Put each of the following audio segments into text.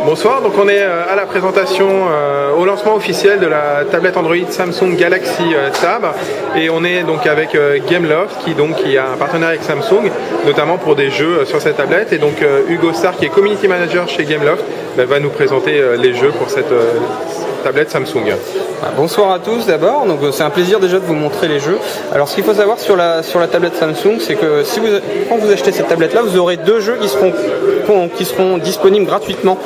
Bonsoir, donc on est à la présentation, au lancement officiel de la tablette Android Samsung Galaxy Tab, et on est donc avec Gameloft qui a un partenariat avec Samsung, notamment pour des jeux sur cette tablette, et donc Hugo Starr, qui est Community Manager chez Gameloft, va nous présenter les jeux pour cette tablette Samsung. Bonsoir à tous d'abord, donc c'est un plaisir déjà de vous montrer les jeux. Alors ce qu'il faut savoir sur la tablette Samsung, c'est que quand vous achetez cette tablette là, vous aurez deux jeux qui seront disponibles gratuitement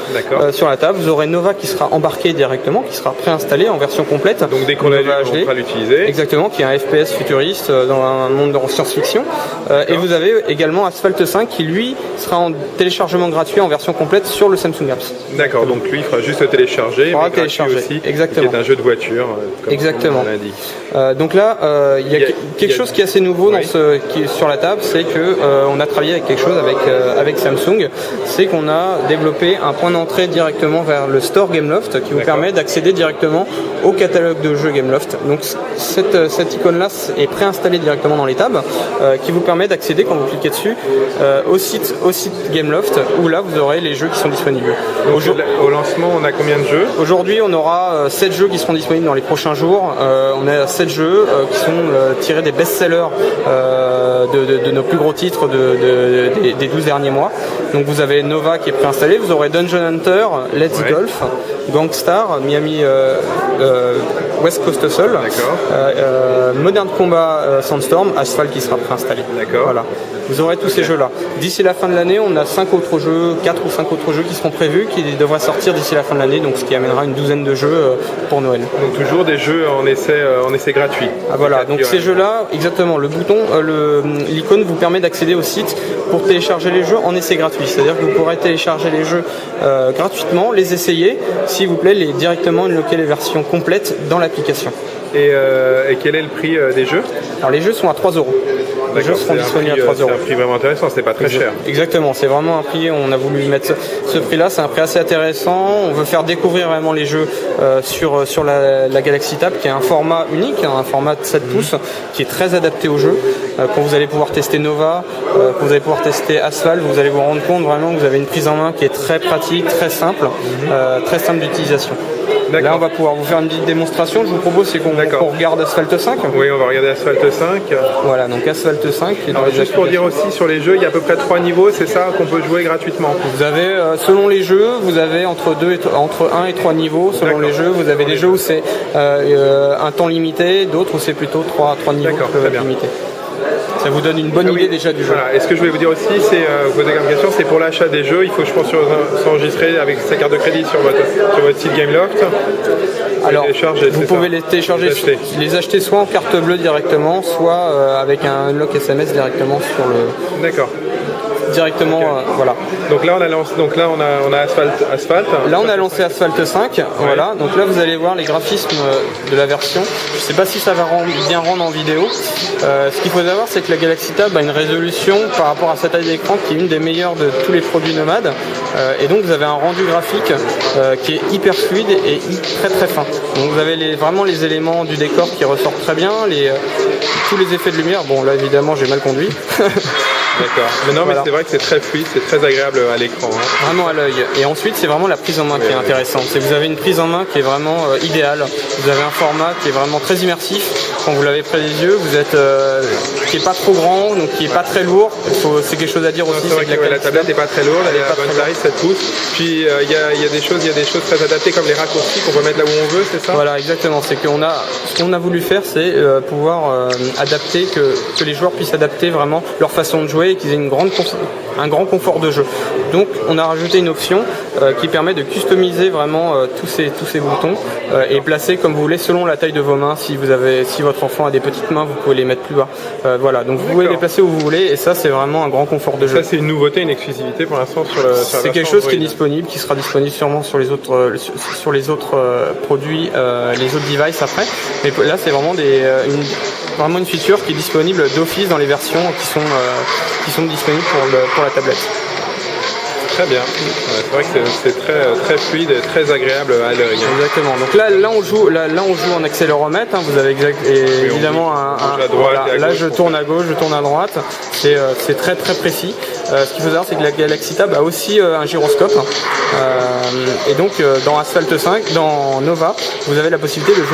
sur la table. Vous aurez Nova qui sera embarqué directement, qui sera préinstallé en version complète. Donc dès qu'on a vu, on pourra l'utiliser. Exactement, qui est un FPS futuriste dans un monde de science-fiction. Et vous avez également Asphalt 5 qui lui sera en téléchargement gratuit en version complète sur le Samsung Apps. D'accord, donc lui il fera juste télécharger, il fera télécharger aussi, exactement. Qui est un jeu de voiture. Exactement. Donc là, il y a quelque chose qui est assez nouveau qui est sur la table, c'est que on a travaillé avec quelque chose avec Samsung, c'est qu'on a développé un point d'entrée directement vers le store Gameloft qui vous permet d'accéder directement au catalogue de jeux Gameloft. Donc cette icône-là est préinstallée directement dans les tabs, qui vous permet d'accéder quand vous cliquez dessus au site Gameloft, où là vous aurez les jeux qui sont disponibles. Au lancement, on a combien de jeux? Aujourd'hui, on aura 7 jeux qui seront disponibles dans les prochains jours. On a 7 jeux qui sont tirés des best-sellers de nos plus gros titres des 12 derniers mois. Donc vous avez Nova qui est préinstallé, vous aurez Dungeon Hunter, Let's Golf, Gangstar, Miami West Coast Hustle, Modern Combat Sandstorm, Asphalt qui sera préinstallé. Voilà. Vous aurez tous ces jeux-là. D'ici la fin de l'année, on a 4 ou 5 autres jeux qui seront prévus, qui devraient sortir d'ici la fin de l'année, donc ce qui amènera une douzaine de jeux pour Noël. Donc toujours des jeux en essai gratuit. Ah, voilà, donc ces jeux-là, exactement, le bouton, l'icône vous permet d'accéder au site pour télécharger les jeux en essai gratuit. C'est-à-dire que vous pourrez télécharger les jeux gratuitement, les essayer, s'il vous plaît, directement unlocker les versions complètes dans l'application. Et quel est le prix des jeux? Alors les jeux sont à 3 €. Les jeux seront disponibles à 3 €. C'est un prix vraiment intéressant, c'est pas très cher. Exactement, c'est vraiment un prix, on a voulu mettre ce prix-là, c'est un prix assez intéressant. On veut faire découvrir vraiment les jeux sur la Galaxy Tab, qui est un format unique, un format de 7 pouces, qui est très adapté aux jeux. Quand vous allez pouvoir tester Nova, quand vous allez pouvoir tester Asphalt, vous allez vous rendre compte vraiment que vous avez une prise en main qui est très pratique, très simple d'utilisation. Là, on va pouvoir vous faire une petite démonstration. Je vous propose, c'est qu'on regarde Asphalt 5. Oui, on va regarder Asphalt 5. Voilà, donc Asphalt 5. Juste pour dire aussi, sur les jeux, il y a à peu près 3 niveaux, c'est ça, qu'on peut jouer gratuitement. Vous avez, selon les jeux, vous avez entre 1 et 3 niveaux. Selon les jeux, vous avez des jeux où c'est un temps limité, d'autres où c'est plutôt 3 niveaux limités. Ça vous donne une bonne idée déjà du jeu. Voilà. Et ce que je voulais vous dire aussi, c'est vous poser comme question, c'est pour l'achat des jeux, il faut je pense s'enregistrer avec sa carte de crédit sur votre site Gameloft. Alors, vous pouvez les télécharger, les acheter soit en carte bleue directement, soit avec un unlock SMS directement sur le. D'accord. Directement, voilà. Donc là on a Asphalt. Là on a lancé Asphalt 5, voilà. Donc là vous allez voir les graphismes de la version. Je sais pas si ça va bien rendre en vidéo. Ce qu'il faut savoir, c'est que la Galaxy Tab a une résolution par rapport à sa taille d'écran qui est une des meilleures de tous les produits nomades. Et donc vous avez un rendu graphique qui est hyper fluide et très fin. Donc vous avez vraiment les éléments du décor qui ressortent très bien, tous les effets de lumière. Bon là évidemment j'ai mal conduit. D'accord. Mais non, mais c'est vrai que c'est très fluide, c'est très agréable à l'écran. Vraiment à l'œil. Et ensuite, c'est vraiment la prise en main qui est intéressante. C'est que vous avez une prise en main qui est vraiment idéale. Vous avez un format qui est vraiment très immersif. Quand vous l'avez près des yeux, qui est pas trop grand, donc qui est pas très lourd. C'est quelque chose à dire aussi. C'est vrai que la tablette n'est pas très lourde, elle est à bonne taille, 7 pouces. Puis il y a des choses très adaptées comme les raccourcis qu'on peut mettre là où on veut, c'est ça? Voilà, exactement. C'est ce qu'on a voulu faire, c'est pouvoir adapter, que les joueurs puissent adapter vraiment leur façon de jouer et qu'ils aient un grand confort de jeu. Donc on a rajouté une option qui permet de customiser vraiment tous ces boutons et placer comme vous voulez selon la taille de vos mains. Si votre enfant a des petites mains, vous pouvez les mettre plus bas. Voilà, donc vous pouvez les placer où vous voulez et ça c'est vraiment un grand confort de jeu. Ça c'est une nouveauté, une exclusivité pour l'instant sur la version C'est quelque chose qui est disponible, qui sera disponible sûrement sur les autres produits, les autres devices après. Mais là c'est vraiment vraiment une feature qui est disponible d'office dans les versions qui sont disponibles pour la tablette. Très bien. C'est vrai que c'est très fluide et très agréable à l'œil. Exactement. Donc là on joue en accéléromètre. Hein. Vous avez évidemment là je tourne à gauche, je tourne à droite. C'est très précis. Ce qu'il faut savoir, c'est que la Galaxy Tab a aussi un gyroscope. Et donc dans Asphalt 5, dans Nova, vous avez la possibilité de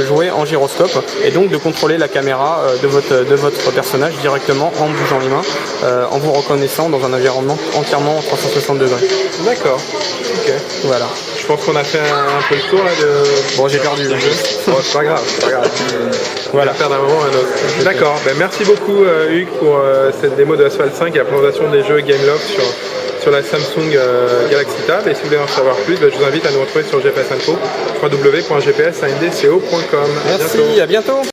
jouer en gyroscope et donc de contrôler la caméra de votre personnage directement en bougeant les mains, en vous reconnaissant dans un environnement entièrement 360 degrés. D'accord. Ok. Voilà. Je pense qu'on a fait un peu le tour là de. Bon, j'ai perdu le jeu. Bon, c'est pas grave. Voilà. On va faire d'un moment à un autre. D'accord. Ben, merci beaucoup Hugues pour cette démo de Asphalt 5 et la présentation des jeux Gameloft sur la Samsung Galaxy Tab. Et si vous voulez en savoir plus, je vous invite à nous retrouver sur GPS Info, www.gpsandco.com. Merci, à bientôt.